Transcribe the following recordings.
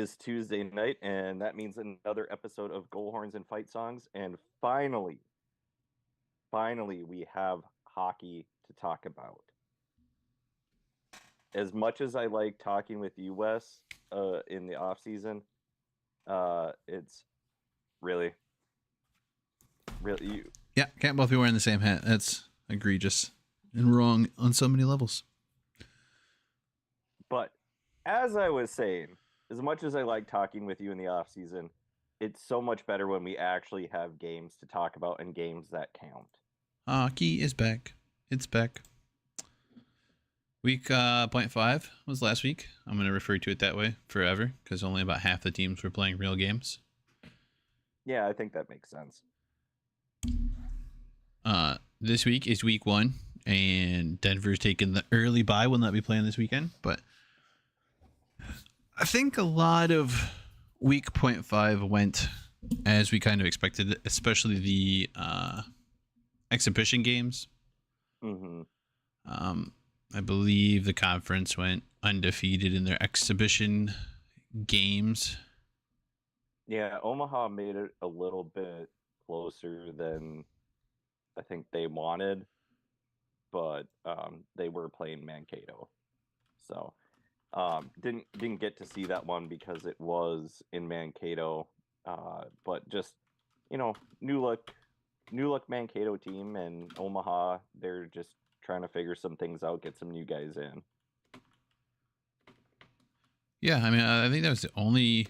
is Tuesday night, and that means another episode of Goal Horns and Fight Songs. And finally, we have hockey to talk about. As much as I like talking with you, Wes, in the off season, it's really, you. Yeah, can't both be wearing the same hat. That's egregious and wrong on so many levels. But as I was saying, as much as I like talking with you in the off season, it's so much better when we actually have games to talk about and games that count. Hockey is back. It's back. Week 0.5 was last week. I'm going to refer to it that way forever because only about half the teams were playing real games. Yeah, I think that makes sense. This week is week 1, and Denver's taking the early bye. Will not be playing this weekend, but I think a lot of week 0.5 went as we kind of expected, especially the exhibition games. Mm-hmm. I believe the conference went undefeated in their exhibition games. Yeah, Omaha made it a little bit closer than I think they wanted, but they were playing Mankato, so didn't get to see that one because it was in Mankato. But just new look Mankato team, and Omaha, they're just trying to figure some things out, get some new guys in. Yeah, I mean, I think that was the only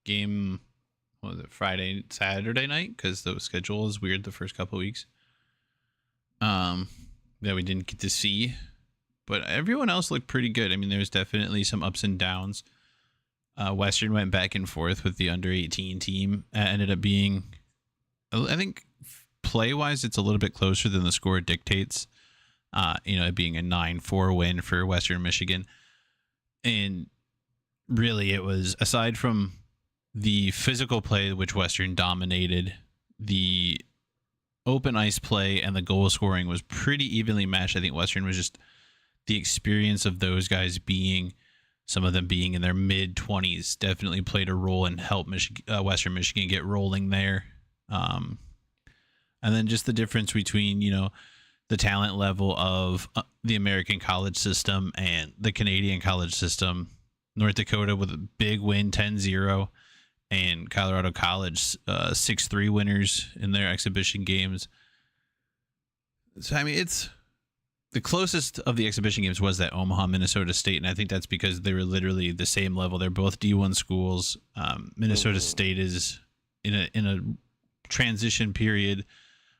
game. What was it, Friday, Saturday night? Because the schedule is weird the first couple of weeks. That we didn't get to see, but everyone else looked pretty good. I mean, there's definitely some ups and downs. Western went back and forth with the under 18 team. Ended up being, I think, play wise, it's a little bit closer than the score dictates. It being a 9-4 win for Western Michigan, and really, it was, aside from the physical play, which Western dominated, the open ice play and the goal scoring was pretty evenly matched. I think Western was just the experience of those guys some of them being in their mid-20s definitely played a role and helped Western Michigan get rolling there. And then just the difference between, the talent level of the American college system and the Canadian college system. North Dakota with a big win, 10-0, and Colorado College 6-3 winners in their exhibition games. So, I mean, it's the closest of the exhibition games was that Omaha, Minnesota State, and I think that's because they were literally the same level. They're both D1 schools. Minnesota State is in a transition period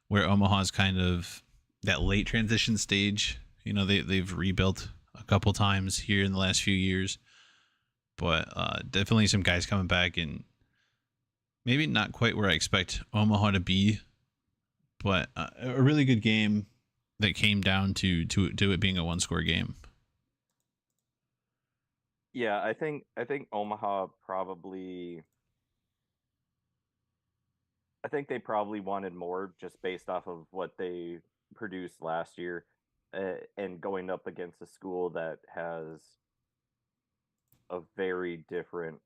where Omaha's kind of that late transition stage. They've rebuilt a couple times here in the last few years, but definitely some guys coming back, and maybe not quite where I expect Omaha to be, but a really good game that came down to it being a one-score game. Yeah, I think Omaha probably. I think they probably wanted more just based off of what they produced last year, and going up against a school that has a very different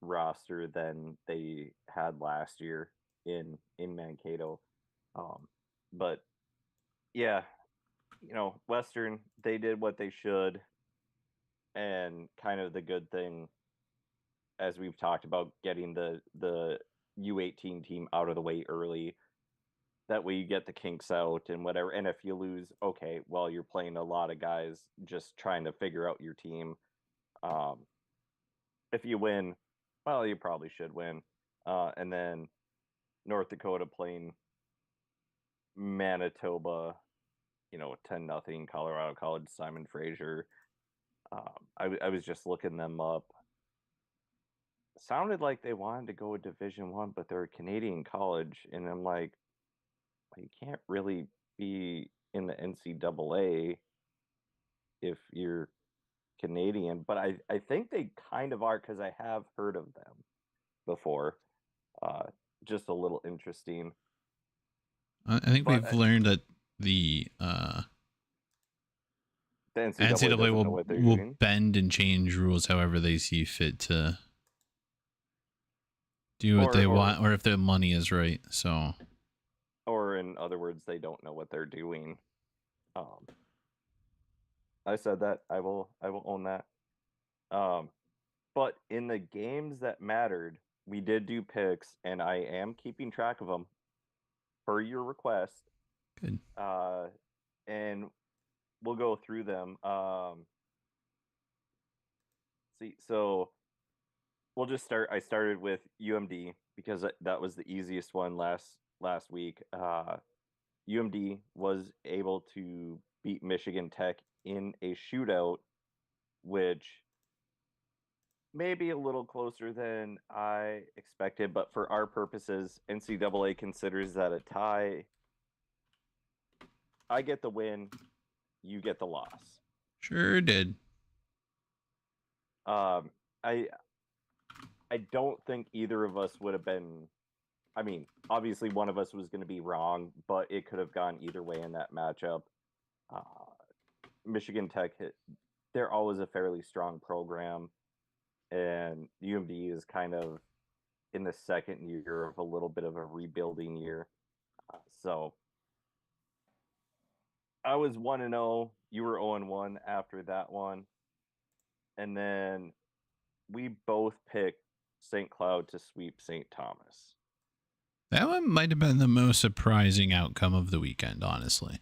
roster than they had last year in Mankato. But yeah, Western, they did what they should, and kind of the good thing, as we've talked about, getting the U18 team out of the way early. That way you get the kinks out and whatever. And if you lose, okay, well, you're playing a lot of guys just trying to figure out your team. If you win, well, you probably should win. And then North Dakota playing Manitoba, 10-0, Colorado College, Simon Fraser. I was just looking them up. Sounded like they wanted to go Division I, but they're a Canadian college, and I'm like, you can't really be in the NCAA if you're Canadian. But I think they kind of are, because I have heard of them before. Just a little interesting. I think we've learned that the NCAA will bend and change rules however they see fit to Do what or they or want, or if the money is right. So or in other words, they don't know what they're doing. Um, I said that. I will own that. Um, but in the games that mattered, we did do picks, and I am keeping track of them per your request. good. Uh, and we'll go through them. See, so we'll just start. I started with UMD because that was the easiest one last week. UMD was able to beat Michigan Tech in a shootout, which may be a little closer than I expected, but for our purposes, NCAA considers that a tie. I get the win, you get the loss. Sure did. Um, I I don't think either of us would have been. I mean, obviously one of us was going to be wrong, but it could have gone either way in that matchup. Uh, Michigan Tech they're always a fairly strong program, and UMD is kind of in the second year of a little bit of a rebuilding year. So I was 1-0. You were 0-1 after that one. And then we both picked St. Cloud to sweep St. Thomas. That one might have been the most surprising outcome of the weekend, honestly.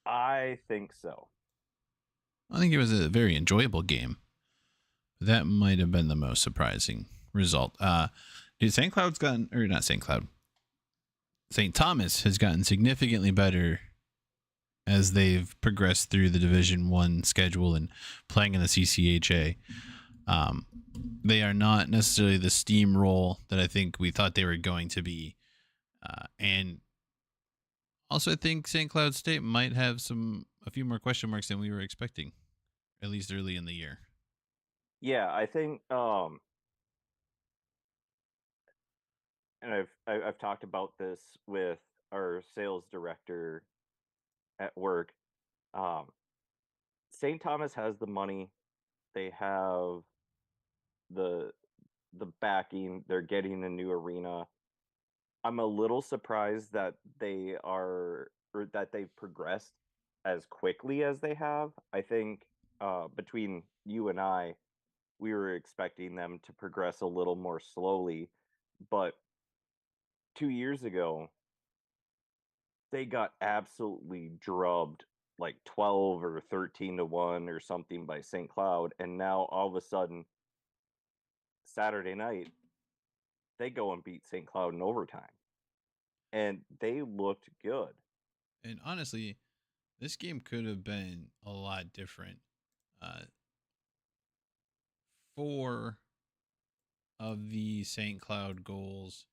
I think so. I think it was a very enjoyable game. That might have been the most surprising result. Dude, St. Cloud's gotten, or not St. Cloud, St. Thomas has gotten significantly better as they've progressed through the Division One schedule and playing in the CCHA. Um, they are not necessarily the steamroll that I think we thought they were going to be, and also I think St. Cloud State might have a few more question marks than we were expecting, at least early in the year. Yeah, I think and I've talked about this with our sales director at work. Um St. Thomas has the money. They have the the backing. They're getting a new arena. I'm a little surprised that they are or that they've progressed as quickly as they have. I think between you and I, we were expecting them to progress a little more slowly. But 2 years ago, they got absolutely drubbed like 12 or 13-1 or something by St. Cloud. And now all of a sudden, Saturday night, they go and beat St. Cloud in overtime. And they looked good. And honestly, this game could have been a lot different. Uh, 4 of the St. Cloud goals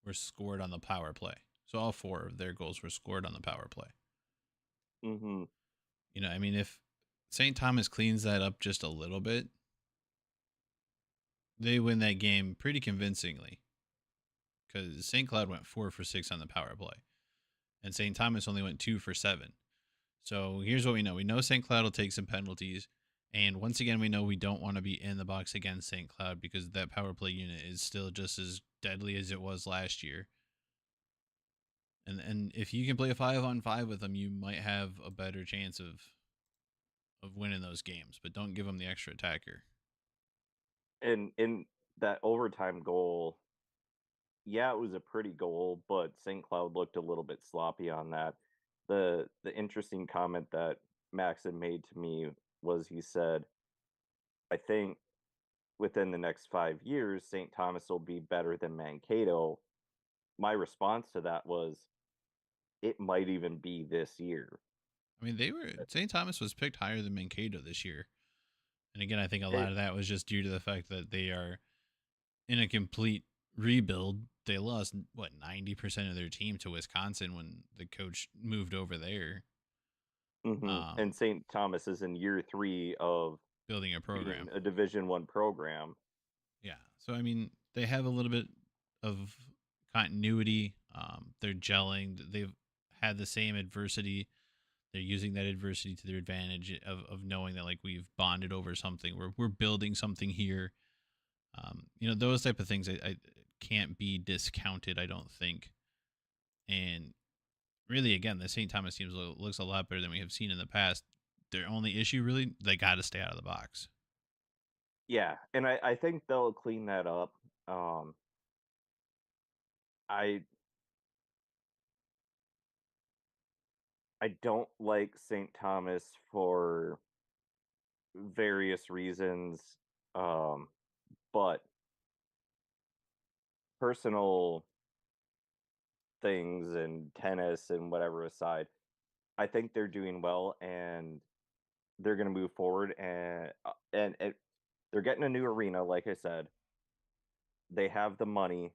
were scored on the power play. So all 4 of their goals were scored on the power play. Mm-hmm. I mean, if St. Thomas cleans that up just a little bit, they win that game pretty convincingly. Because St. Cloud went 4 for 6 on the power play, and St. Thomas only went 2 for 7. So here's what we know: we know St. Cloud will take some penalties, and once again, we know we don't want to be in the box against St. Cloud because that power play unit is still just as deadly as it was last year. And if you can play a 5-on-5 with them, you might have a better chance of winning those games. But don't give them the extra attacker. And in that overtime goal, yeah, it was a pretty goal, but St. Cloud looked a little bit sloppy on that. The interesting comment that Max had made to me was he said, I think within the next 5 years, St. Thomas will be better than Mankato. My response to that was, it might even be this year. I mean, St. Thomas was picked higher than Mankato this year. And again, I think a lot It, of that was just due to the fact that they are in a complete rebuild. They lost 90% of their team to Wisconsin when the coach moved over there, and St. Thomas is in year 3 of building a being program. a Division 1 program. Yeah, so I mean, they have a little bit of continuity. They're gelling. They've had the same adversity. They're using that adversity to their advantage of knowing that like we've bonded over something. We're building something here. Those type of things I can't be discounted, I don't think. And really, again, the St. Thomas team looks a lot better than we have seen in the past. Their only issue, really, they got to stay out of the box. Yeah, and I think they'll clean that up. Um, I I don't like St. Thomas for various reasons, um, but personal things and tennis and whatever aside, I think they're doing well and they're going to move forward and they're getting a new arena. Like I said, they have the money.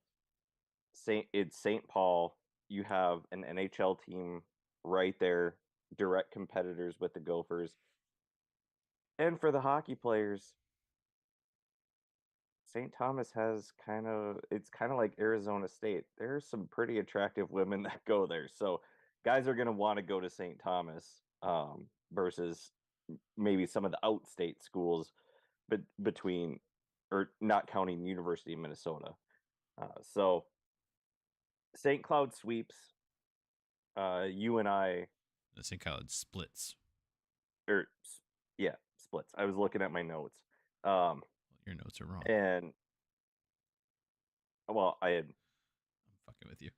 It's St. Paul. You have an NHL team right there, direct competitors with the Gophers. And for the hockey players, St. Thomas has it's kind of like Arizona State. There's some pretty attractive women that go there. So guys are going to want to go to St. Thomas versus maybe some of the outstate schools but between or not counting University of Minnesota. So St. Cloud sweeps you and I The St. Cloud splits. or yeah, splits. I was looking at my notes. Um Your notes are wrong. and well, I had I'm fucking with you.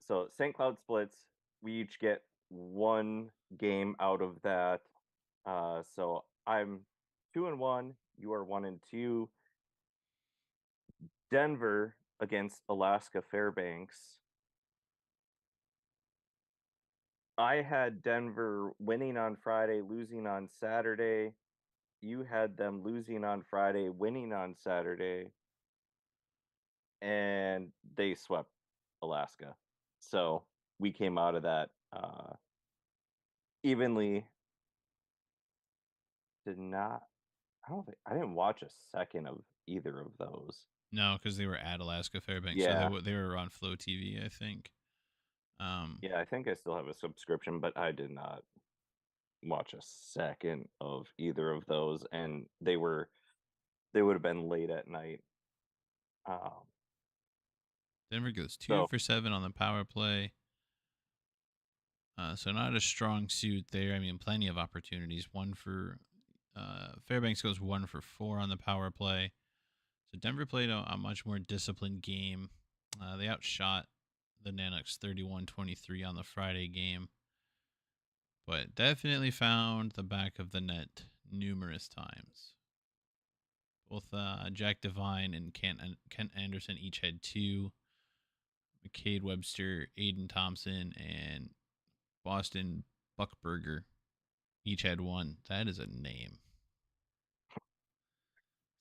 so St. Cloud splits. We each get one game out of that. So I'm 2-1. You are 1-2. Denver against Alaska Fairbanks. I had Denver winning on Friday, losing on Saturday. You had them losing on Friday, winning on Saturday, and they swept Alaska. So we came out of that evenly. Did not. I didn't watch a second of either of those. No, because they were at Alaska Fairbanks, so Yeah, they were on Flow TV, I think. yeah. I think I still have a subscription, but I did not watch a second of either of those, and they would have been late at night. Um, Denver goes two so for seven on the power play. So not a strong suit there. I mean, plenty of opportunities. One for Fairbanks goes 1 for 4 on the power play. So Denver played a much more disciplined game. They outshot the Nanoks 31-23 on the Friday game, but definitely found the back of the net numerous times. Both Jack Devine and Kent Anderson each had 2. McCade Webster, Aiden Thompson, and Boston Buckberger each had 1. That is a name.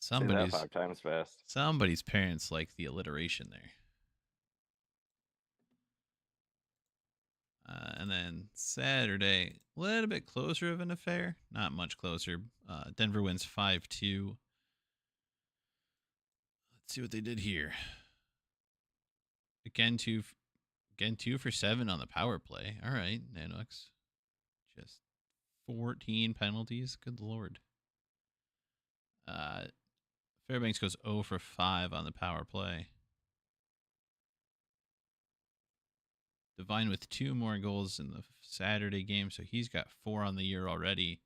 say that Somebody's 5 times fast. somebody's parents like the alliteration there. And then Saturday, a little bit closer of an affair. Not much closer. Denver wins 5-2. Let's see what they did here. Again, 2 for 7 on the power play. All right, Nanox. Just 14 penalties. Good lord. Fairbanks goes 0 for 5 on the power play. Devine with 2 more goals in the Saturday game, so he's got 4 on the year already.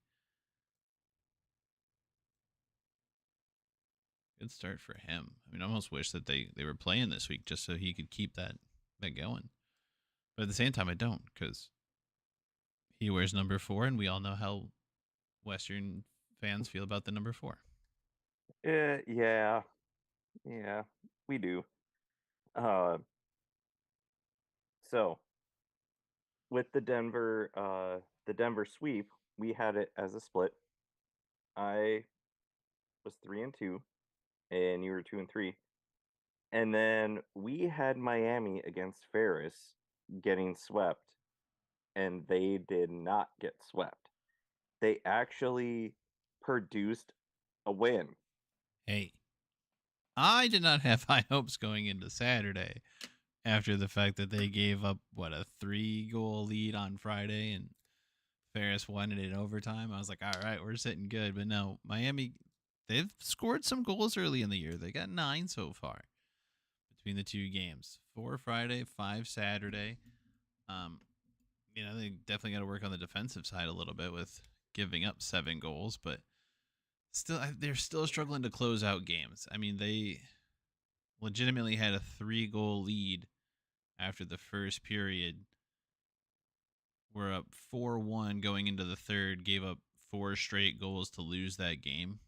Good start for him. I mean, I almost wish that they were playing this week just so he could keep that going. But at the same time, I don't, because he wears number 4, and we all know how Western fans feel about the number 4. Yeah, yeah, we do. Uh, so with the Denver sweep, we had it as a split. I was 3-2, and you were 2-3. And then we had Miami against Ferris getting swept, and they did not get swept. They actually produced a win. Hey, I did not have high hopes going into Saturday after the fact that they gave up, a 3-goal lead on Friday and Ferris won it in overtime. I was like, all right, we're sitting good. But no, Miami they've scored some goals early in the year. They got 9 so far between the 2 games. 4 Friday, 5 Saturday. Um, they definitely got to work on the defensive side a little bit with giving up 7 goals, but still they're still struggling to close out games. I mean, they legitimately had a 3-goal lead after the first period. We're up 4-1 going into the third, gave up 4 straight goals to lose that game.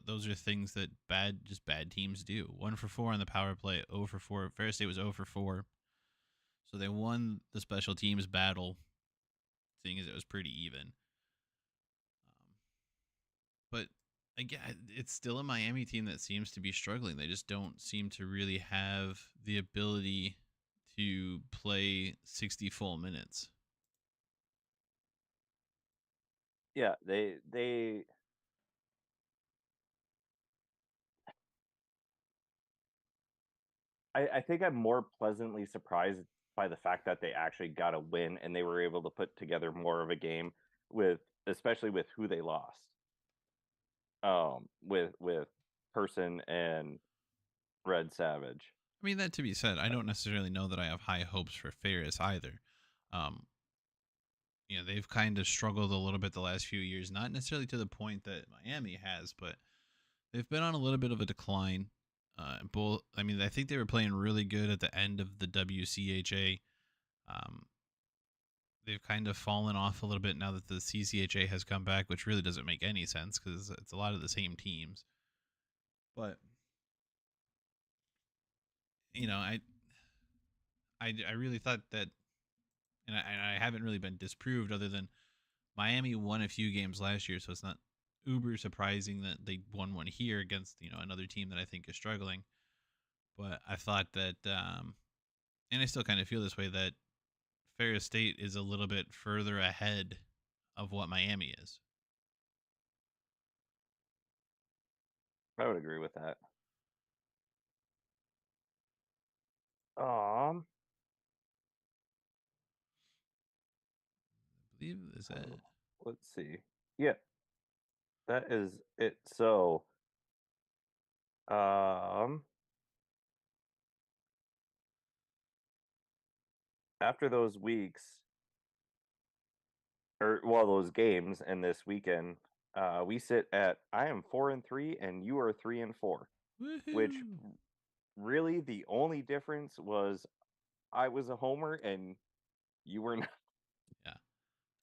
Those are things that bad teams do. 1 for 4 on the power play, 0 for 4. Ferris State was 0 for 4. So they won the special teams battle, seeing as it was pretty even. But again, it's still a Miami team that seems to be struggling. They just don't seem to really have the ability to play 60 full minutes. Yeah, they I think I'm more pleasantly surprised by the fact that they actually got a win and they were able to put together more of a game with, especially with who they lost. With Person and Red Savage. I mean, that to be said, I don't necessarily know that I have high hopes for Ferris either. Um, they've kind of struggled a little bit the last few years, not necessarily to the point that Miami has, but they've been on a little bit of a decline. I think they were playing really good at the end of the WCHA. Um, they've kind of fallen off a little bit now that the CCHA has come back, which really doesn't make any sense because it's a lot of the same teams. But I really thought that, and I haven't really been disproved other than Miami won a few games last year, so it's not uber surprising that they won one here against another team that I think is struggling. But I thought that, and I still kind of feel this way, that Ferris State is a little bit further ahead of what Miami is. I would agree with that. Um, I believe is that. Let's see. Yeah, that is it. So, after those weeks, or well, those games and this weekend, we sit at I am 4-3 and you are 3-4, which Woohoo! really the only difference was I was a homer and you were not. Yeah,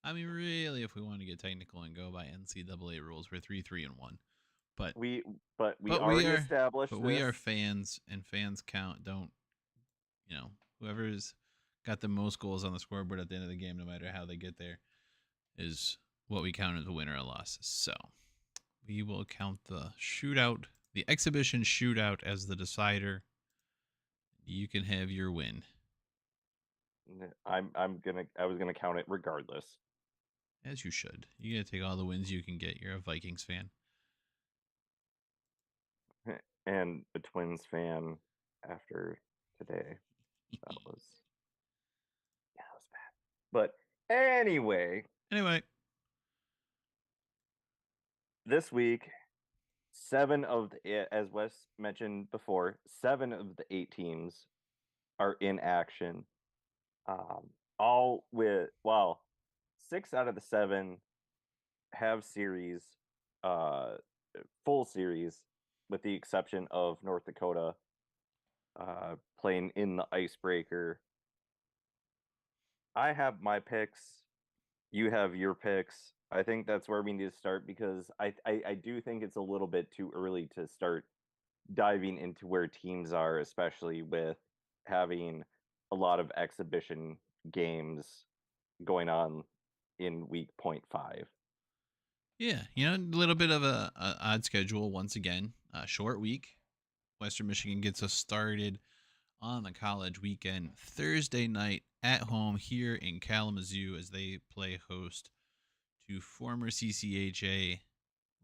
I mean, really, if we want to get technical and go by NCAA rules, we're 3-3-1. But We but we but we already are established we this. are fans, and fans count. Don't whoever's got the most goals on the scoreboard at the end of the game, no matter how they get there, is what we count as a winner or loss. So we will count the shootout, the exhibition shootout, as the decider. You can have your win. I was gonna count it regardless. As you should. You gotta take all the wins you can get. You're a Vikings fan. And a Twins fan after today. That was that was bad. But anyway, Anyway, this week, as Wes mentioned before, 7 of the 8 teams are in action. All with 6 out of the 7 have series, uh, full series, with the exception of North Dakota playing in the icebreaker. I have my picks. You have your picks. I think that's where we need to start because I do think it's a little bit too early to start diving into where teams are, especially with having a lot of exhibition games going on in week 0.5. yeah, a little bit of a odd schedule once again. Short week. Western Michigan gets us started on the college weekend Thursday night at home here in Kalamazoo as they play host to former CCHA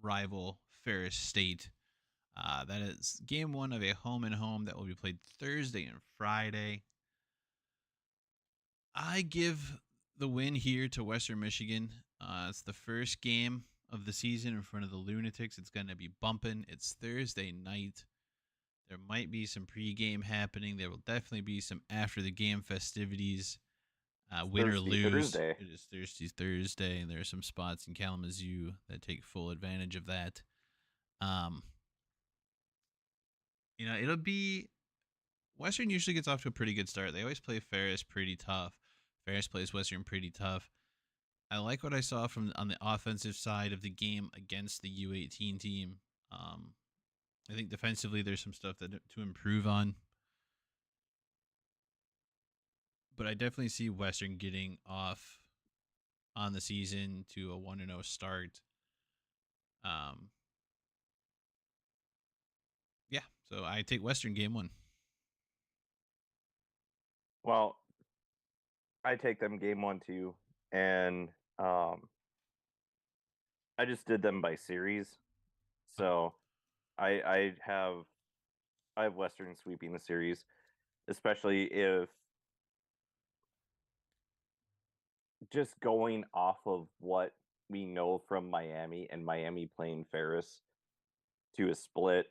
rival Ferris State. That is game 1 of a home and home that will be played Thursday and Friday. I give the win here to Western Michigan. It's the first game of the season in front of the Lunatics. It's going to be bumping. It's Thursday night. There might be some pregame happening. There will definitely be some after the game festivities. Win or Thirsty lose, Thursday. it is Thirsty Thursday, and there are some spots in Kalamazoo that take full advantage of that. Um, it'll be Western usually gets off to a pretty good start. They always play Ferris pretty tough. Ferris plays Western pretty tough. I like what I saw from on the offensive side of the game against the U18 team. I think defensively there's some stuff to improve on, but I definitely see Western getting off on the season to a 1-0 start. Yeah, so I take Western game 1. Well, I take them game 1 too, and I just did them by series. So I have Western sweeping the series, especially if just going off of what we know from Miami and Miami playing Ferris to a split.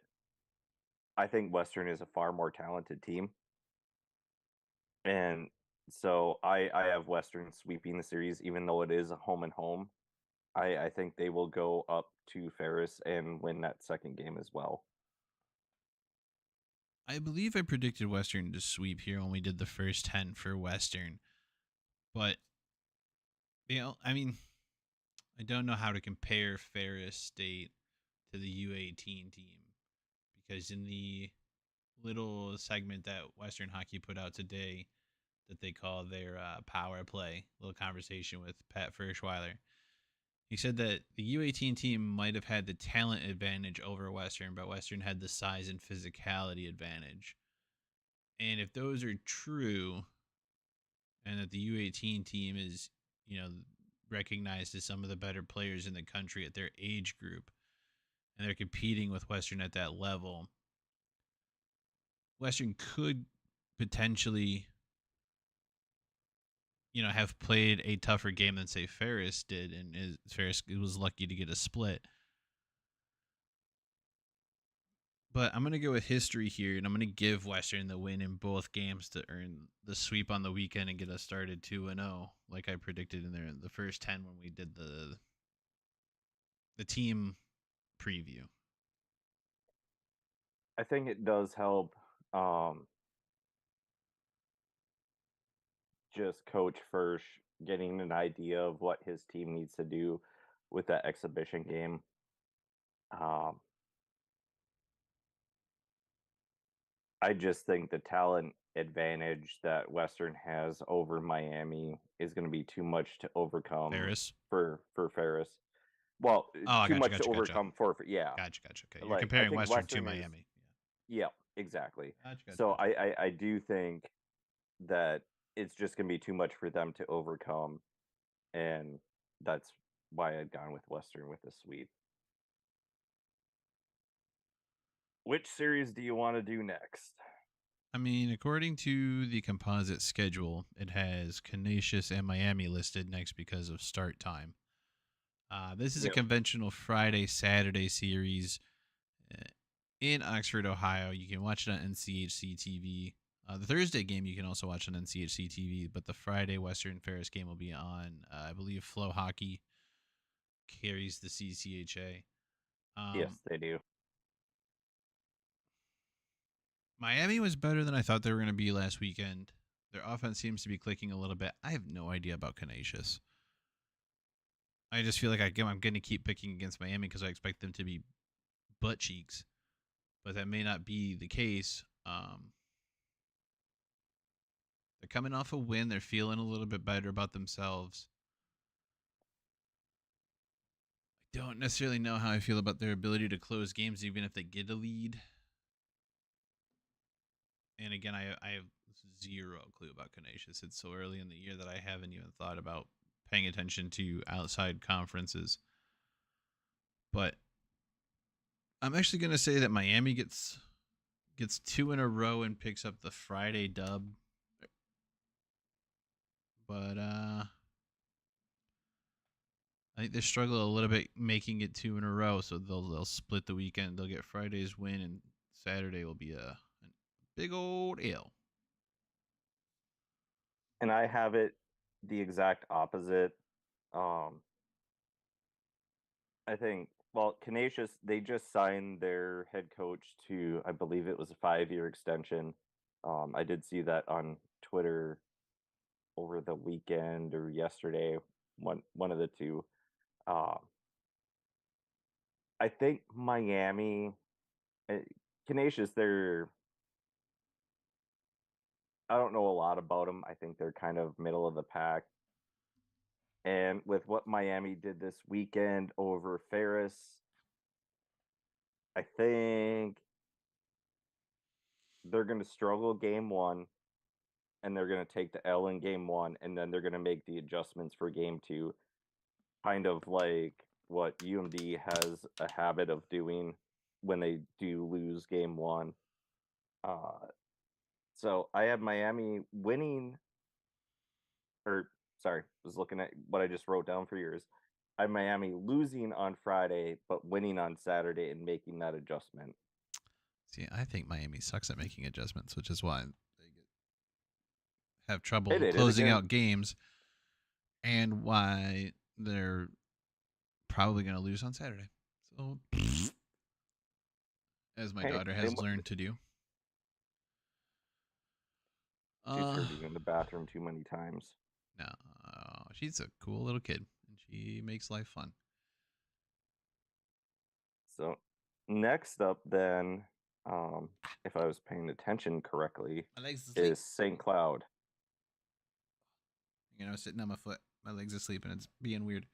I think Western is a far more talented team. And so I have Western sweeping the series, even though it is a home and home. I think they will go up to Ferris and win that second game as well. I believe I predicted Western to sweep here when we did the first 10 for Western. But, I mean, I don't know how to compare Ferris State to the U18 team, because in the little segment that Western Hockey put out today that they call their power play, little conversation with Pat Ferschweiler, he said that the U18 team might have had the talent advantage over Western, but Western had the size and physicality advantage. And if those are true, and that the U18 team is, recognized as some of the better players in the country at their age group, and they're competing with Western at that level, Western could potentially, have played a tougher game than, say, Ferris did, and Ferris was lucky to get a split. But I'm going to go with history here, and I'm going to give Western the win in both games to earn the sweep on the weekend and get us started 2-0, like I predicted in the first 10 when we did the team preview. I think it does help just Coach Firsch getting an idea of what his team needs to do with that exhibition game. I just think the talent advantage that Western has over Miami is going to be too much to overcome Ferris? for Ferris. Well, Oh, too gotcha, much gotcha, to gotcha. overcome for yeah. Gotcha. Okay, you're Like I comparing think Western to Western is Miami. yeah, exactly. Gotcha. So I do think that it's just going to be too much for them to overcome, and that's why I'd gone with Western with the sweep. Which series do you want to do next? I mean, according to the composite schedule, it has Canisius and Miami listed next because of start time. This is a Yep. conventional Friday-Saturday series in Oxford, Ohio. You can watch it on NCHC TV. The Thursday game you can also watch on NCHC TV, but the Friday Western Ferris game will be on, I believe, Flow Hockey carries the CCHA. Yes, they do. Miami was better than I thought they were going to be last weekend. Their offense seems to be clicking a little bit. I have no idea about Canisius. I just feel like I'm going to keep picking against Miami because I expect them to be butt cheeks, but that may not be the case. They're coming off a win. They're feeling a little bit better about themselves. I don't necessarily know how I feel about their ability to close games even if they get a lead. And again, I have zero clue about Canisius. It's so early in the year that I haven't even thought about paying attention to outside conferences. But I'm actually going to say that Miami gets 2 in a row and picks up the Friday dub. But I think they struggle a little bit making it 2 in a row, so they'll split the weekend. They'll get Friday's win, and Saturday will be a big old L. And I have it the exact opposite. Um, I think, well, Canisius, they just signed their head coach to, I believe it was a 5-year extension. I did see that on Twitter over the weekend or yesterday, one of the two. Um, I think Miami, uh, Canisius, I don't know a lot about them. I think they're kind of middle of the pack. And with what Miami did this weekend over Ferris, I think they're going to struggle game one and they're going to take the L in game one and then they're going to make the adjustments for game two, kind of like what UMD has a habit of doing when they do lose game one. Uh, so I have Miami winning, or sorry, was looking at what I just wrote down for yours. I have Miami losing on Friday, but winning on Saturday and making that adjustment. See, I think Miami sucks at making adjustments, which is why they have They trouble did it closing again. out games, and why they're probably going to lose on Saturday. So, as my Hey, daughter has learned to do. she's Uh, heard it in the bathroom too many times. no, she's a cool little kid, and she makes life fun. So next up, then, if I was paying attention correctly, My legs asleep. is St. Cloud. Sitting on my foot. My legs asleep, and it's being weird.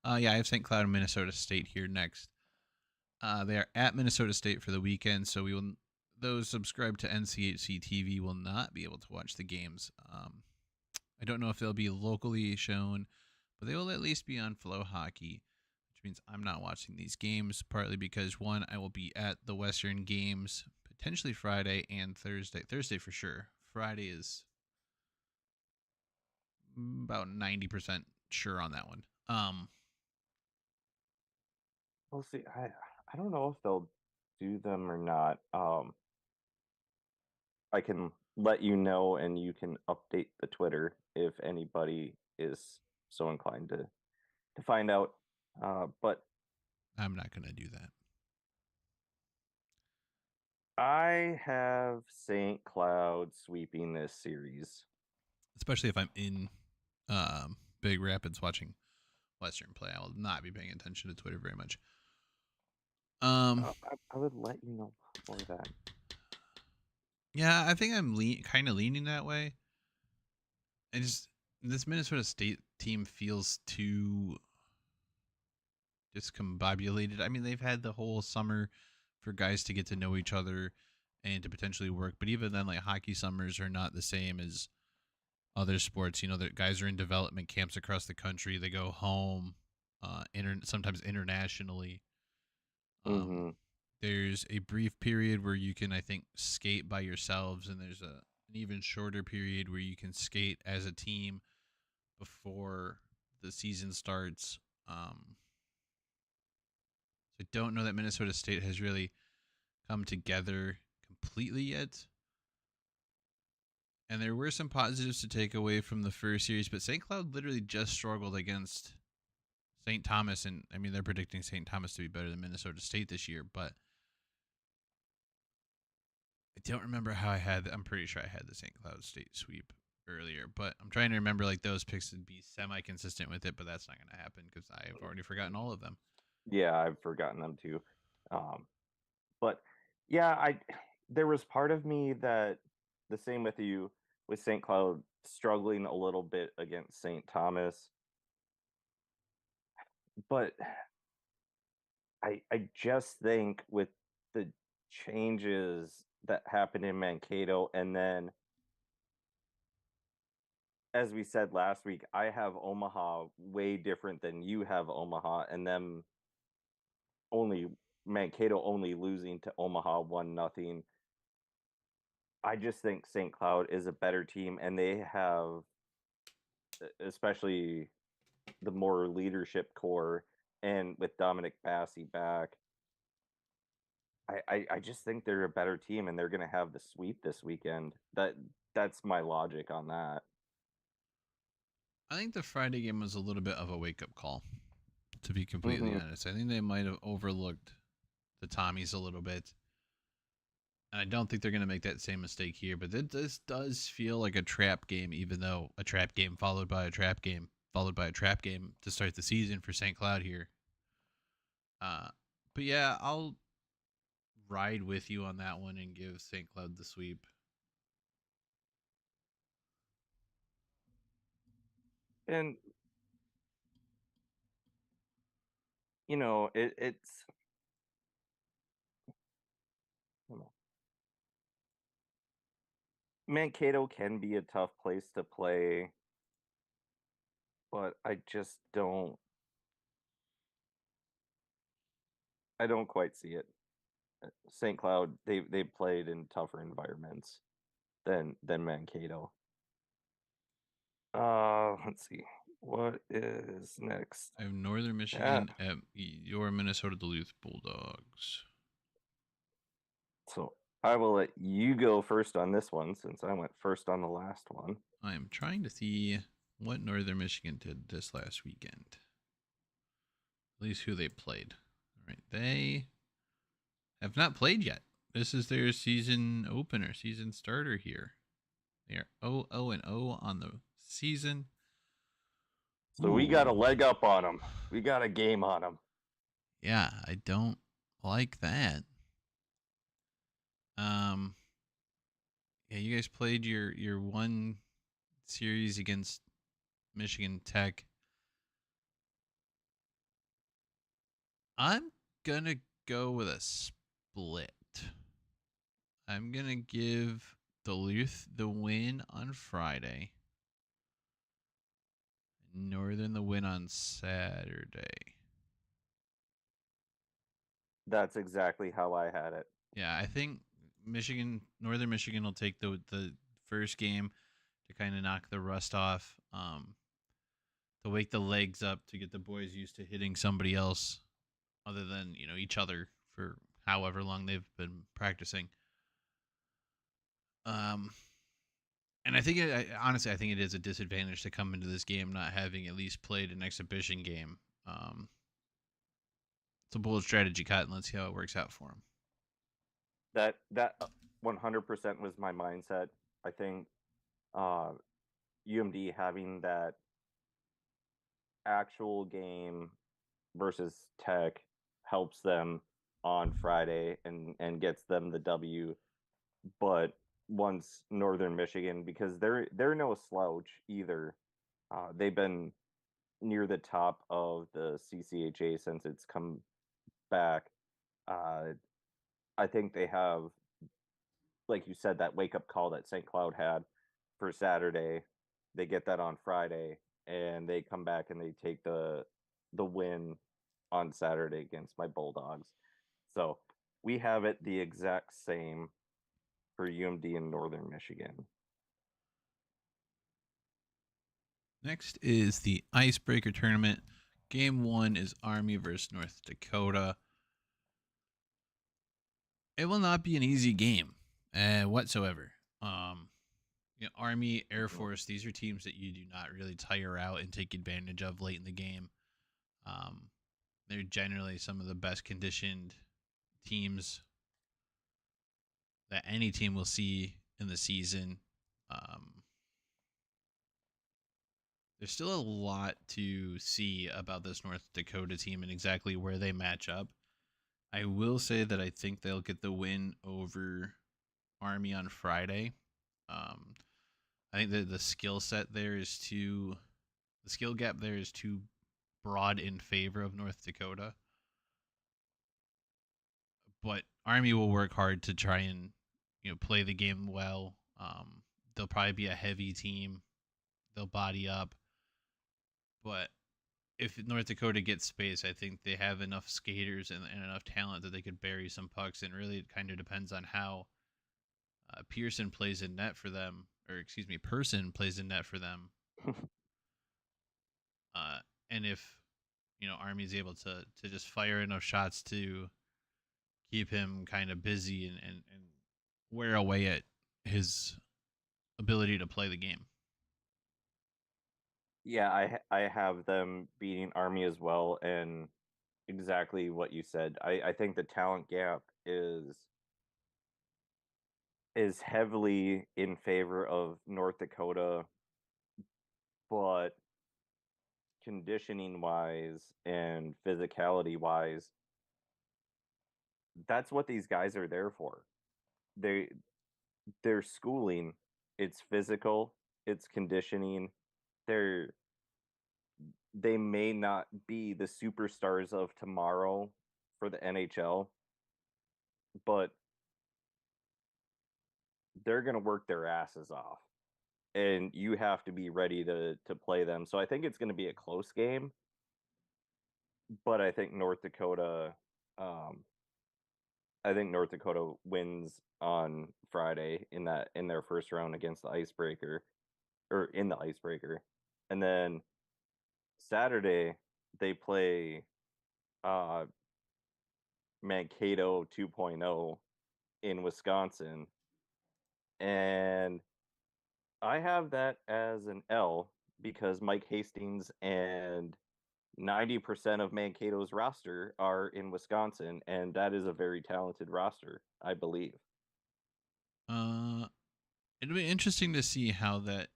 Yeah, I have St. Cloud and Minnesota State here next. They are at Minnesota State for the weekend, so we will. Those subscribed to NCHC TV will not be able to watch the games. I don't know if they'll be locally shown, but they will at least be on Flow Hockey, which means I'm not watching these games. Partly because one, I will be at the Western games potentially Friday and Thursday. Thursday for sure. Friday is about 90% sure on that one. We'll see. I don't know if they'll do them or not. I can let you know, and you can update the Twitter if anybody is so inclined to find out. But I'm not going to do that. I have St. Cloud sweeping this series. Especially if I'm in Big Rapids watching Western play. I will not be paying attention to Twitter very much. I would let you know before that. Yeah, I think I'm kind of leaning that way. And just this Minnesota State team feels too discombobulated. I mean, they've had the whole summer for guys to get to know each other and to potentially work, but even then, like hockey summers are not the same as other sports. The guys are in development camps across the country. They go home, sometimes internationally. Um, Mm-hmm. there's a brief period where you can, I think, skate by yourselves, and there's an even shorter period where you can skate as a team before the season starts. So I don't know that Minnesota State has really come together completely yet. And there were some positives to take away from the first series, but St. Cloud literally just struggled against St. Thomas, and I mean they're predicting St. Thomas to be better than Minnesota State this year, but I don't remember how I had. I'm pretty sure I had the St. Cloud State sweep earlier, but I'm trying to remember like those picks to be semi-consistent with it, but that's not going to happen because I've already forgotten all of them. Yeah, I've forgotten them too. But yeah, there was part of me that the same with you with St. Cloud struggling a little bit against St. Thomas, but I just think with the changes that happened in Mankato, and then as we said last week, I have Omaha way different than you have Omaha, and them only Mankato only losing to Omaha 1-0. I just think St. Cloud is a better team, and they have, especially the more leadership core, and with Dominic Bassi back, I just think they're a better team and they're gonna have the sweep this weekend. That's my logic on that. I think the Friday game was a little bit of a wake up call, to be completely Hmm. honest. I think they might have overlooked the Tommies a little bit. And I don't think they're going to make that same mistake here, but this does feel like a trap game, even though a trap game followed by a trap game followed by a trap game to start the season for St. Cloud here. Uh, but yeah, I'll ride with you on that one and give St. Cloud the sweep. And it's I don't know, Mankato can be a tough place to play, but I don't quite see it. St. Cloud, they played in tougher environments than Mankato. Let's see. What is next? I have Northern Yeah. Michigan at your Minnesota Duluth Bulldogs. So I will let you go first on this one since I went first on the last one. I am trying to see what Northern Michigan did this last weekend. At least who they played. All right, they have not played yet. This is their season opener, season starter here. They are 0-0 on the season. So we got a Ooh. leg up on them. We got a game on them. Yeah, I don't like that. Um, yeah, you guys played your one series against Michigan Tech. I'm gonna go with a split. I'm gonna give Duluth the win on Friday. Northern the win on Saturday. That's exactly how I had it. Yeah, I think Northern Michigan will take the first game to kind of knock the rust off, to wake the legs up, to get the boys used to hitting somebody else other than each other for however long they've been practicing. Um, and honestly, I think it is a disadvantage to come into this game not having at least played an exhibition game. It's a bold strategy cut, and let's see how it works out for them. That 100% was my mindset. I think UMD having that actual game versus Tech helps them on Friday and gets them the W. But once Northern Michigan, because they're no slouch either. They've been near the top of the CCHA since it's come back. Uh, I think they have, like you said, that wake up call that St. Cloud had for Saturday. They get that on Friday, and they come back and they take the win on Saturday against my Bulldogs. So we have it the exact same for UMD in Northern Michigan. Next is the Icebreaker Tournament. Game 1 is Army versus North Dakota. It will not be an easy game whatsoever. Army, Air Mhm. Force, these are teams that you do not really tire out and take advantage of late in the game. Um, they're generally some of the best conditioned teams that any team will see in the season. Um, there's still a lot to see about this North Dakota team and exactly where they match up. I will say that I think they'll get the win over Army on Friday. Um, I think that the skill set there is the skill gap there is too broad in favor of North Dakota. But Army will work hard to try and play the game well. They'll probably be a heavy team. They'll body up, but if North Dakota gets space, I think they have enough skaters and enough talent that they could bury some pucks. And really, it kind of depends on how Pearson plays in net for them, or excuse me, Person plays in net for them. Uh, and if Army's able to just fire enough shots to keep him kind of busy and wear away at his ability to play the game. Yeah, I have them beating Army as well, and exactly what you said. I think the talent gap is heavily in favor of North Dakota, but conditioning wise and physicality wise, that's what these guys are there for. They their schooling, it's physical, it's conditioning. They're they may not be the superstars of tomorrow for the NHL, but they're going to work their asses off, and you have to be ready to play them. So I think it's going to be a close game, but um I think North Dakota wins on Friday in their first round against the Icebreaker, or in the Icebreaker. And then Saturday they play uh Mankato 2.0 in Wisconsin, and I have that as an L because Mike Hastings and 90% of Mankato's roster are in Wisconsin, and that is a very talented roster, I believe. Uh, it'll be interesting to see how that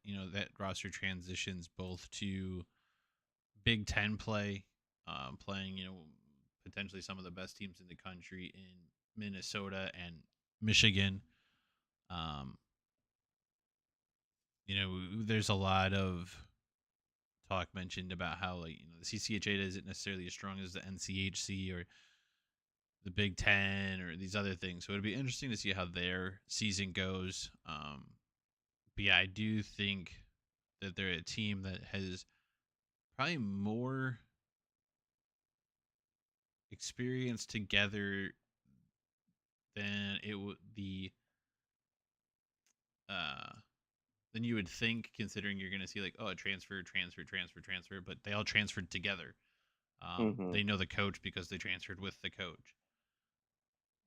roster transitions both to Big Ten play, playing potentially some of the best teams in the country in Minnesota and Michigan. Um, there's a lot of talk mentioned about how the CCHA isn't necessarily as strong as the NCHC or the Big Ten or these other things. So it'd be interesting to see how their season goes. But yeah, I do think that they're a team that has probably more experience together than it would the uh than you would think, considering you're going to see like, oh, transfer, but they all transferred together. Hmm. They know the coach because they transferred with the coach.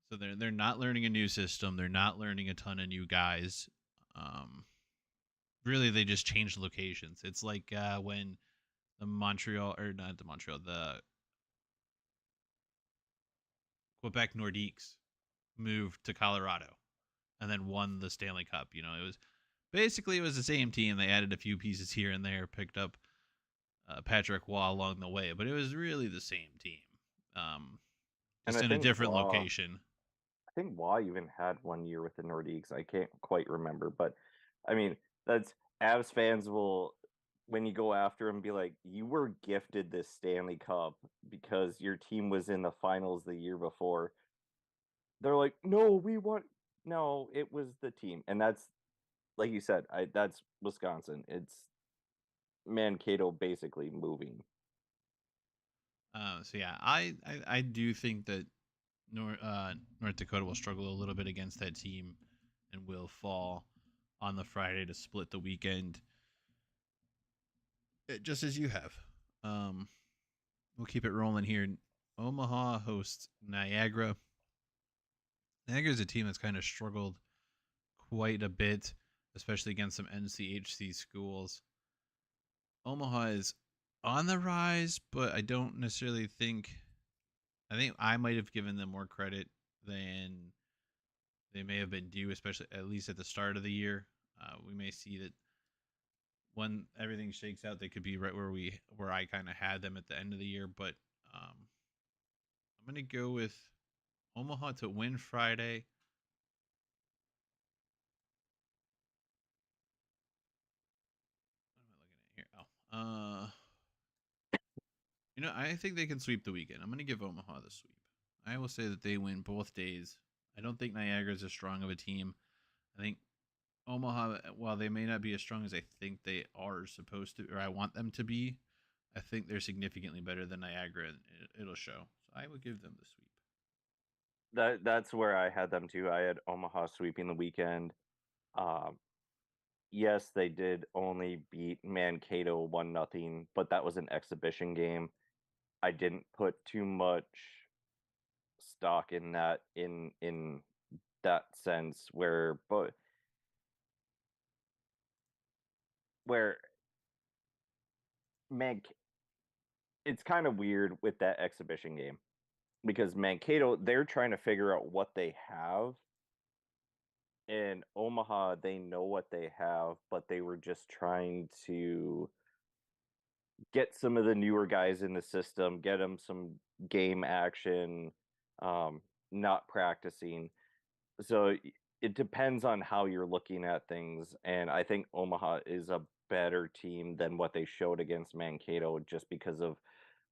So they're not learning a new system. They're not learning a ton of new guys. Um, Really, they just changed locations. It's like when the Montreal, or not the Montreal, the Quebec Nordiques moved to Colorado and then won the Stanley Cup. It was the same team. They added a few pieces here and there, picked up Patrick Waugh along the way, but it was really the same team, um, And just in a different location. I think Waugh even had 1 year with the Nordiques. I can't quite remember, but I mean, that's Avs fans will, when you go after him, be like, "You were gifted this Stanley Cup because your team was in the finals the year before." They're like, "No, we want." No, it was the team, and that's like you said. That's Wisconsin. It's Mankato basically moving. So yeah, I do think that North Dakota will struggle a little bit against that team and will fall on the Friday to split the weekend, just as you have. Um, we'll keep it rolling here. Omaha hosts Niagara. Niagara is a team that's kind of struggled quite a bit, especially against some NCHC schools. Omaha is on the rise, but I don't necessarily think. I think I might have given them more credit than they may have been due, especially at least at the start of the year. We may see that when everything shakes out, they could be right where I kind of had them at the end of the year. But I'm gonna go with Omaha to win Friday. What am I looking at here? I think they can sweep the weekend. I'm gonna give Omaha the sweep. I will say that they win both days. I don't think Niagara is as strong of a team. I think Omaha, while they may not be as strong as I think they are supposed to, or I want them to be, I think they're significantly better than Niagara, and it'll show. So I would give them the sweep. That's where I had them too. I had Omaha sweeping the weekend. Um, yes, they did only beat Mankato 1-0, but that was an exhibition game. I didn't put too much stock in that in that sense where Man it's kind of weird with that exhibition game because Mankato, they're trying to figure out what they have. In Omaha, they know what they have, but they were just trying to get some of the newer guys in the system, get them some game action, um, not practicing. So it depends on how you're looking at things, and I think Omaha is a better team than what they showed against Mankato just because of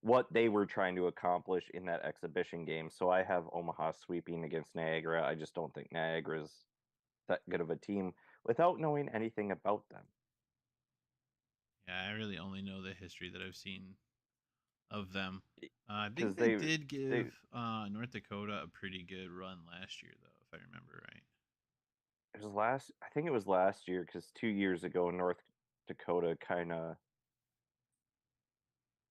what they were trying to accomplish in that exhibition game. So I have Omaha sweeping against Niagara. I just don't think Niagara's that good of a team without knowing anything about them. Yeah, I really only know the history that I've seen of them. I think Because they did they give North Dakota a pretty good run last year, though, if I remember right. it was last I think it was last year because 2 years ago North Dakota kind of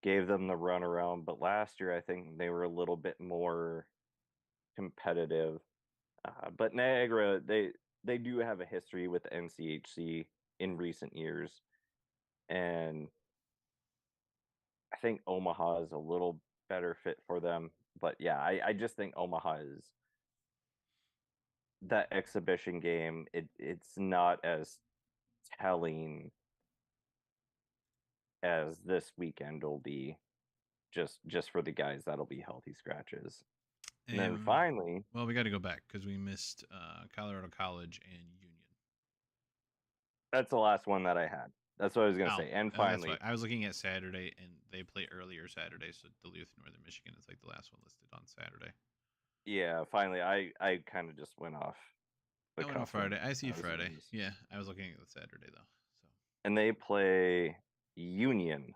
gave them the runaround, but last year I think they were a little bit more competitive. But Niagara, they do have a history with the NCHC in recent years, and I think Omaha is a little better fit for them. But yeah, I just think Omaha is that exhibition game. It's not as telling as this weekend will be, just for the guys that'll be healthy scratches. And then And finally, well, we got to go back because we missed Colorado College and Union. that's the last one that I had. That's what I was gonna Oh, say. And that's why finally, I was looking at Saturday, and they play earlier Saturday. So Duluth, Northern Michigan is like the last one listed on Saturday. yeah, finally, I kind of just went off the I went on cuff and Friday. I see I was gonna Friday. just Yeah, I was looking at the Saturday though. and they play Union.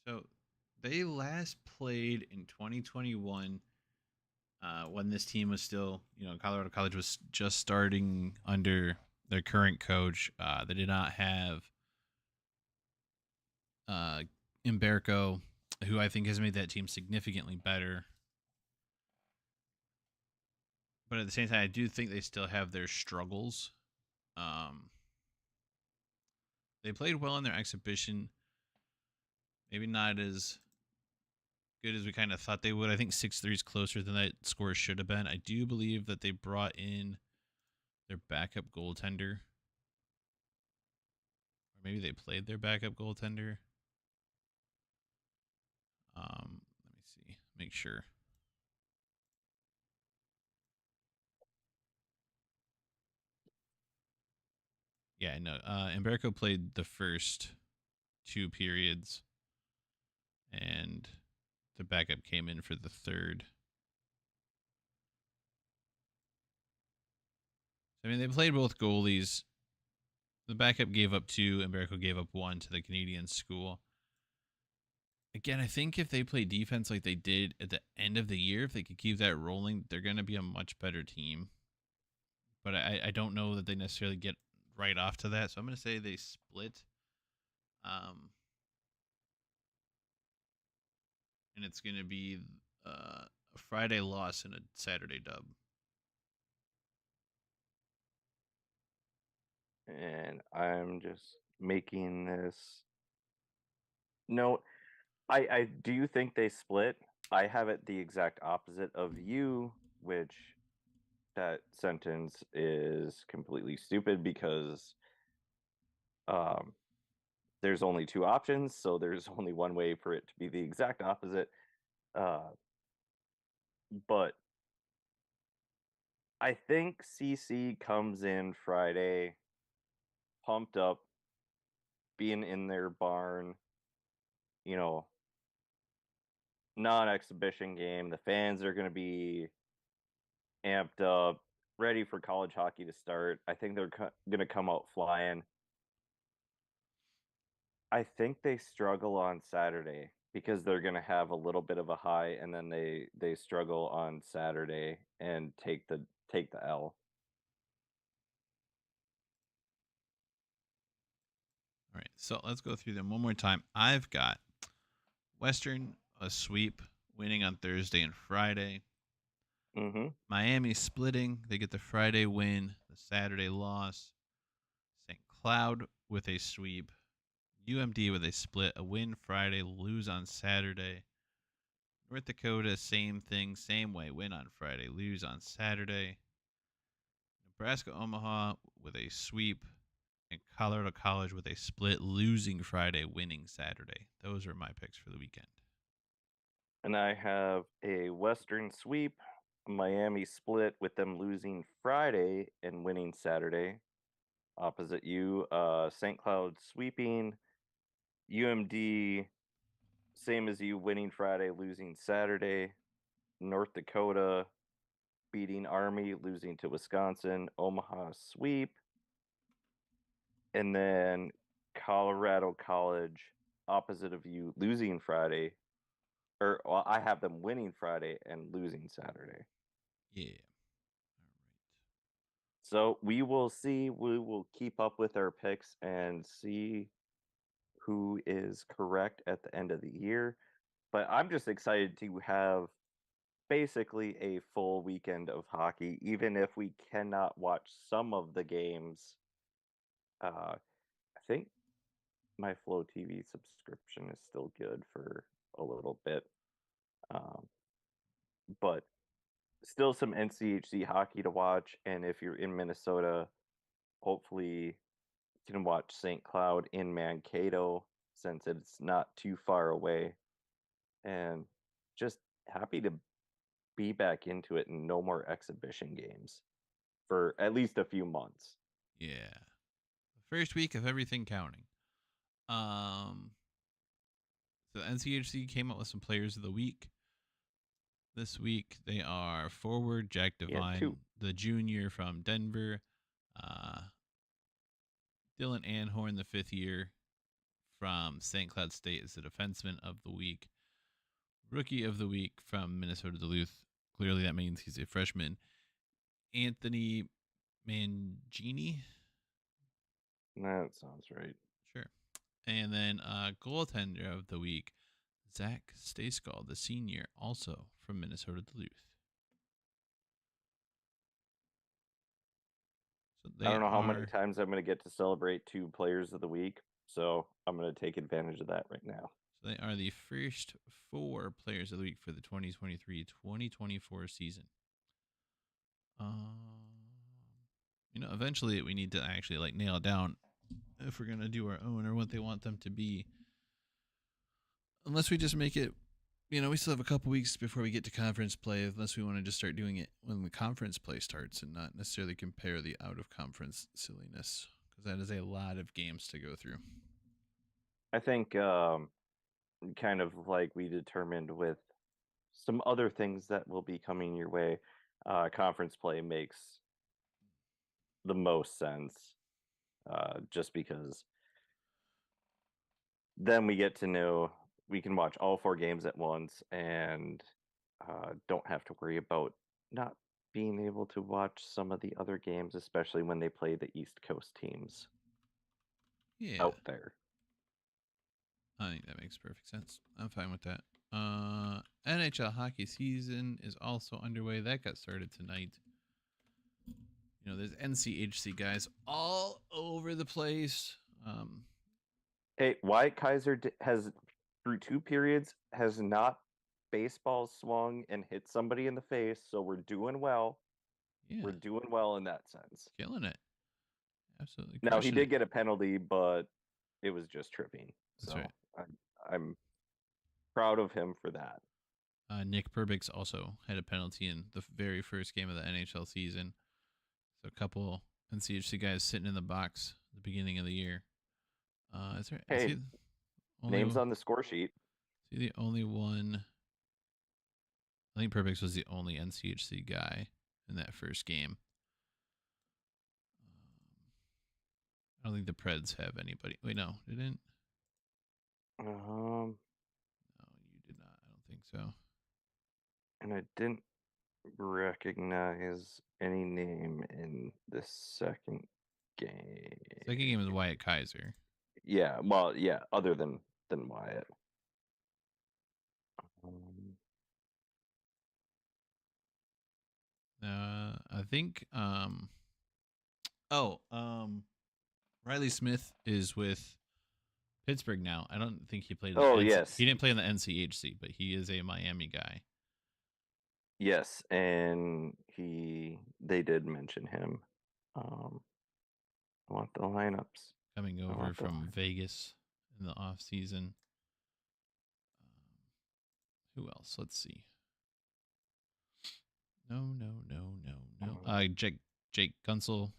So they last played in 2021 when this team was still, Colorado College was just starting under their current coach. They did not have uh, Imberco, who I think has made that team significantly better. But at the same time, I do think they still have their struggles. Um, they played well in their exhibition. Maybe not as good as we kind of thought they would. I think 6-3 is closer than that score should have been. I do believe that they brought in their backup goaltender. Or maybe they played their backup goaltender. Let me see. Make sure. Yeah, no. Emberico played the first two periods, and the backup came in for the third. I mean, they played both goalies. The backup gave up two, Emberico gave up one to the Canadian school. Again, I think if they play defense like they did at the end of the year, if they could keep that rolling, they're going to be a much better team. But I don't know that they necessarily get right off to that. So I'm going to say they split. Um, and it's going to be a Friday loss and a Saturday dub. And I'm just making this note. I do think they split. I have it the exact opposite of you, which that sentence is completely stupid because um, there's only two options, so there's only one way for it to be the exact opposite. Uh, but I think CC comes in Friday, pumped up, being in their barn, you know, non-exhibition game. The fans are going to be amped up, ready for college hockey to start. I think they're going to come out flying. I think they struggle on Saturday because they're going to have a little bit of a high, and then they struggle on Saturday and take the L. So let's go through them one more time. I've got Western a sweep, winning on Thursday and Friday. Mm-hmm. Miami splitting. They get the Friday win, the Saturday loss. St. Cloud with a sweep. UMD with a split, a win Friday, lose on Saturday. North Dakota, same thing, same way. Win on Friday, lose on Saturday. Nebraska Omaha with a sweep, and Colorado College with a split, losing Friday, winning Saturday. Those are my picks for the weekend. And I have a Western sweep, Miami split with them losing Friday and winning Saturday. Opposite you, St. Cloud sweeping, UMD same as you, winning Friday, losing Saturday. North Dakota beating Army, losing to Wisconsin. Omaha sweep. And then Colorado College, opposite of you, losing Friday. Or well, I have them winning Friday and losing Saturday. Yeah. All right. So we will see. We will keep up with our picks and see who is correct at the end of the year. But I'm just excited to have basically a full weekend of hockey, even if we cannot watch some of the games. I think my Flow TV subscription is still good for a little bit, um, but still some NCHC hockey to watch. And if you're in Minnesota, hopefully you can watch St. Cloud in Mankato since it's not too far away. And just happy to be back into it and no more exhibition games for at least a few months. Yeah. The first week of everything counting. So NCHC came up with some players of the week. This week they are forward Jack We had two. Devine, the junior from Denver, uh, Dylan Anhorn, the fifth year from St. Cloud State, is the defenseman of the week. Rookie of the week from Minnesota Duluth. Clearly, that means he's a freshman. Anthony Mangini. That sounds right. Sure. And then goaltender of the week, Zach Stayskal, the senior, also from Minnesota Duluth. So I they don't know how many are times I'm going to get to celebrate two players of the week, so I'm going to take advantage of that right now. so they are the first four players of the week for the 2023-2024 season. Eventually we need to actually like nail down if we're gonna do our own or what they want them to be. Unless we just make it, we still have a couple weeks before we get to conference play. Unless we want to just start doing it when the conference play starts and not necessarily compare the out of conference silliness, because that is a lot of games to go through. I think kind of like we determined with some other things that will be coming your way, conference play makes the most sense, just because then we get to know we can watch all four games at once and don't have to worry about not being able to watch some of the other games, especially when they play the East Coast teams Yeah, out there. I think that makes perfect sense. I'm fine with that. NHL hockey season is also underway. That got started tonight. There's NCHC guys all over the place. Hey, Wyatt Kaiser has, through two periods, has not baseball swung and hit somebody in the face, so we're doing well. Yeah, We're doing well in that sense. killing it. Absolutely Now, he crushing it. did get a penalty, but it was just tripping. That's So right. I'm proud of him for that. Nick Perbix also had a penalty in the very first game of the NHL season. So a couple NCHC guys sitting in the box at the beginning of the year. Is Hey, he only names on the score sheet. is he the only one? I think Perbix was the only NCHC guy in that first game. I don't think the Preds have anybody. Wait, no, didn't. Um, No, you did not. I don't think so. and I didn't recognize any name in the second game. Second game is Wyatt Kaiser. Yeah, well, yeah, other than Wyatt. Um, I think oh, Riley Smith is with Pittsburgh now. I don't think he played in the oh NC. yes, He didn't play in the NCHC, but he is a Miami guy. yes, and they did mention him. I want the lineups. Coming I over want the from Vegas in the off season. Who else? Let's see. No. Jake Gunsel,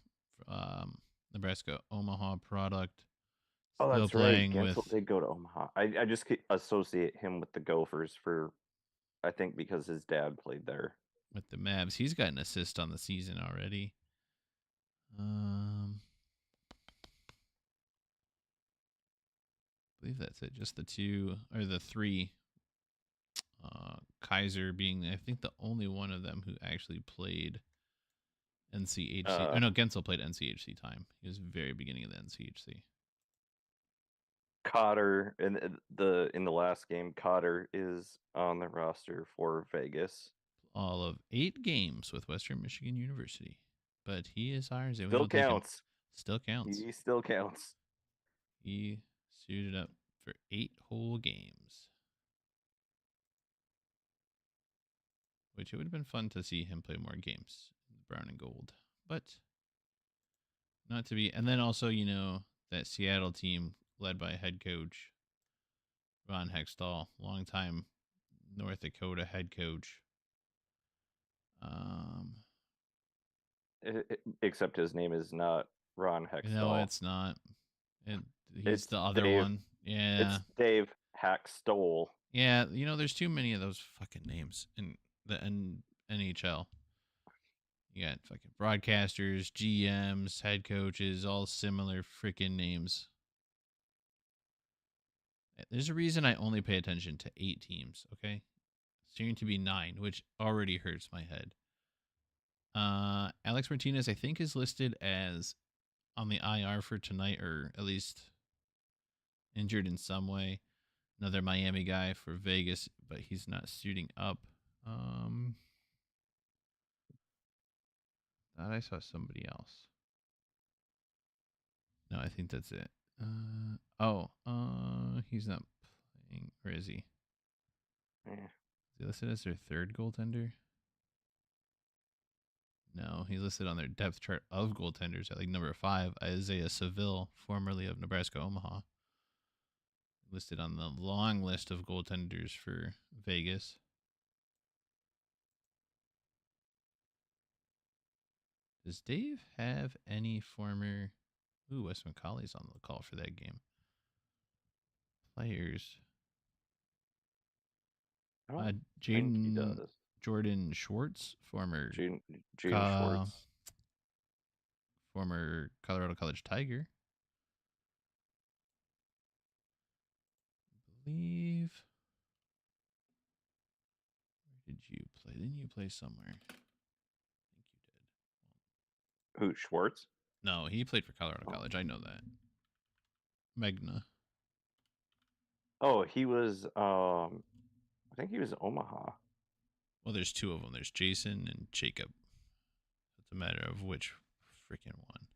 Nebraska Omaha product, Oh, still that's right. playing Gensel with did go to Omaha. I just associate him with the Gophers for, I think, because his dad played there. the Mavs. He's got an assist on the season already. I believe that's it. Just the two or the three. Kaiser being, I think, the only one of them who actually played NCHC. Oh no, Gensel played NCHC time. He was very beginning of the NCHC. Cotter in the last game, Cotter is on the roster for Vegas. All of 8 games with Western Michigan University, but he is ours and we Still will take him. counts. Still counts. He still counts. He suited up for 8 whole games, which it would have been fun to see him play more games in the brown and gold, but not to be. And then also, that Seattle team led by head coach Ron Hextall, longtime North Dakota head coach. Except his name is not Ron Hextall. No, it's not. He's it's the other Dave, one. Yeah. It's Dave Hackstole. Yeah, there's too many of those fucking names in the NHL. You got fucking broadcasters, GMs, head coaches, all similar freaking names. There's a reason I only pay attention to 8 teams, okay? Soon to be 9, which already hurts my head. Alex Martinez, I think, is listed as on the IR for tonight, or at least injured in some way. Another Miami guy for Vegas, but he's not suiting up. Thought I saw somebody else. No, I think that's it. He's not playing. Or is he? Yeah. Is he listed as their 3rd goaltender? No, he's listed on their depth chart of goaltenders at number 5, Isaiah Seville, formerly of Nebraska Omaha. Listed on the long list of goaltenders for Vegas. Does Dave have any former... Ooh, Wes McCauley's on the call for that game. Players. I don't think he does. Jordan Schwartz, former June Schwartz. Former Colorado College Tiger. I believe. Where did you play? Didn't you play somewhere? I think you did. Who, Schwartz? No, he played for Colorado College. I know that. Magna. Oh, he was. I think he was Omaha. Well, there's 2 of them. There's Jason and Jacob. It's a matter of which freaking one.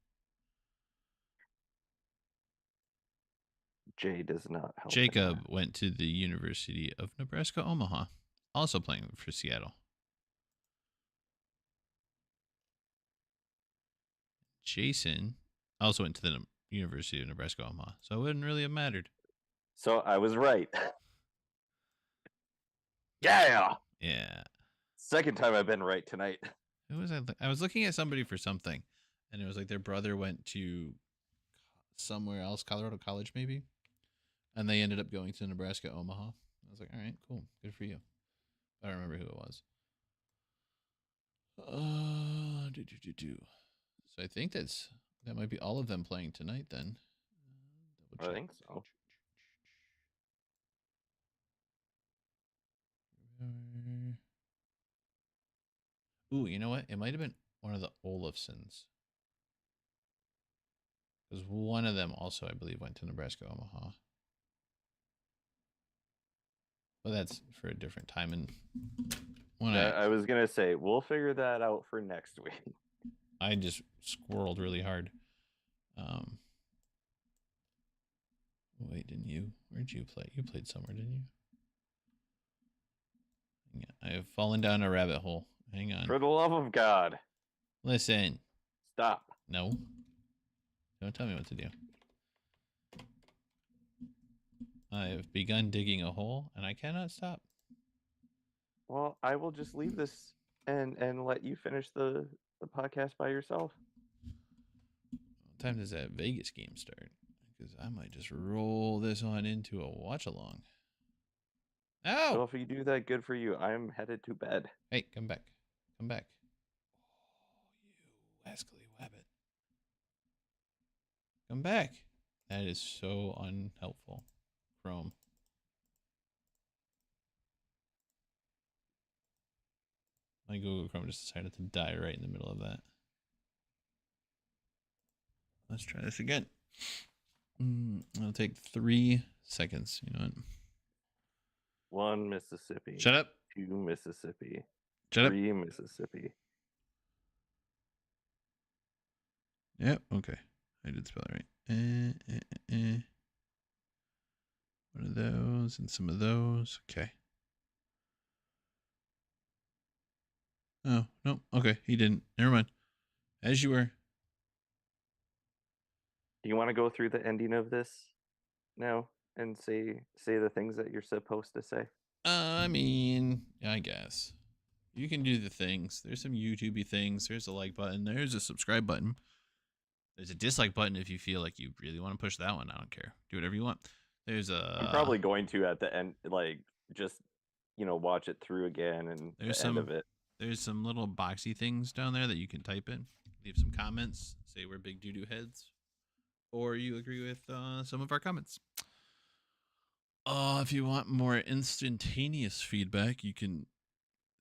Jay does not help. Jacob went to the University of Nebraska Omaha, also playing for Seattle. Jason also went to the University of Nebraska Omaha, so it wouldn't really have mattered. So I was right. Yeah. Yeah. Second time I've been right tonight. Who was I? I was looking at somebody for something, and it was their brother went to somewhere else, Colorado College maybe, and they ended up going to Nebraska Omaha. I was like, all right, cool, good for you. I don't remember who it was. So I think that might be all of them playing tonight then. I think so. Ooh, you know what? It might have been one of the Olafsons. Because one of them also, I believe, went to Nebraska Omaha. But that's for a different time. And when I was gonna say we'll figure that out for next week. I just squirreled really hard. Wait, didn't you? Where'd you play? You played somewhere, didn't you? Yeah, I have fallen down a rabbit hole. Hang on. For the love of God. Listen. Stop. No. Don't tell me what to do. I have begun digging a hole, and I cannot stop. Well, I will just leave this and let you finish the podcast by yourself. What time does that Vegas game start? Because I might just roll this on into a watch along. Oh! Well, if you do that, good for you. I'm headed to bed. Hey, come back. Come back. Oh, you wascally wabbit. Come back. That is so unhelpful. Chrome. My Google Chrome just decided to die right in the middle of that. Let's try this again. It'll take 3 seconds. You know what? 1 Mississippi. Shut up. 2 Mississippi. Shut 3 Mississippi. Yep. Okay. I did spell it right. One of those and some of those. Okay. Oh, no. Okay. He didn't. Never mind. As you were. Do you want to go through the ending of this now and say the things that you're supposed to say? I mean, I guess. You can do the things. There's some YouTube-y things. There's a like button. There's a subscribe button. There's a dislike button if you feel like you really want to push that one. I don't care. Do whatever you want. There's a... I'm probably going to at the end, like, just, watch it through again and the end of it. There's some little boxy things down there that you can type in. Leave some comments. Say we're big doo-doo heads. Or you agree with some of our comments. If you want more instantaneous feedback, you can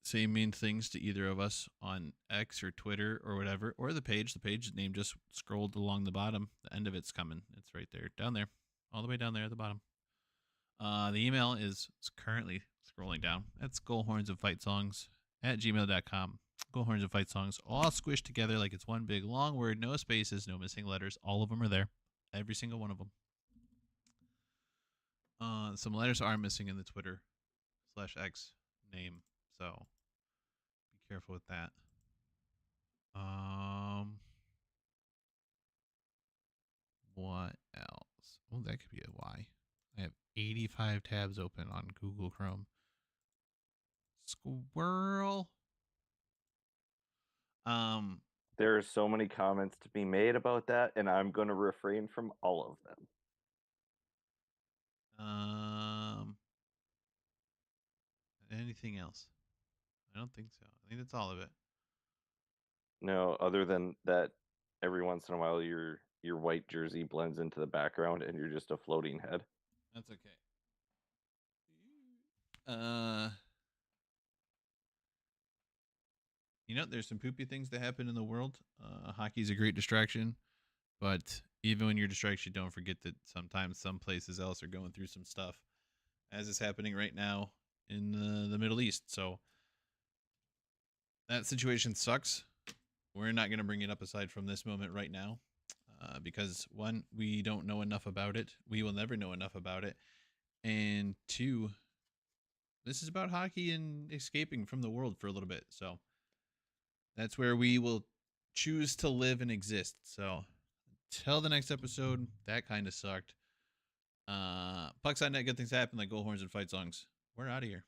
say mean things to either of us on X or Twitter or whatever, or the page. The page name just scrolled along the bottom. The end of it's coming. It's right there, down there, all the way down there at the bottom. The email is currently scrolling down. That's goalhornsandfightsongs@gmail.com. Goalhorns and Fight Songs, all squished together like it's one big long word, no spaces, no missing letters. All of them are there. Every single one of them. Some letters are missing in the Twitter/X name, so be careful with that. What else? Oh, that could be a Y. I have 85 tabs open on Google Chrome. Squirrel. There are so many comments to be made about that, and I'm going to refrain from all of them. Anything else? I don't think so. I think that's all of it. No, other than that, every once in a while your white jersey blends into the background, and you're just a floating head. That's okay. There's some poopy things that happen in the world. Hockey's a great distraction, but even when you're distracted, don't forget that sometimes some places else are going through some stuff, as is happening right now in the Middle East. So that situation sucks. We're not going to bring it up aside from this moment right now, because 1, we don't know enough about it. We will never know enough about it. And 2, this is about hockey and escaping from the world for a little bit. So that's where we will choose to live and exist. So until the next episode, that kind of sucked. Pucks on net, good things happen, like Goal Horns and Fight Songs. We're out of here.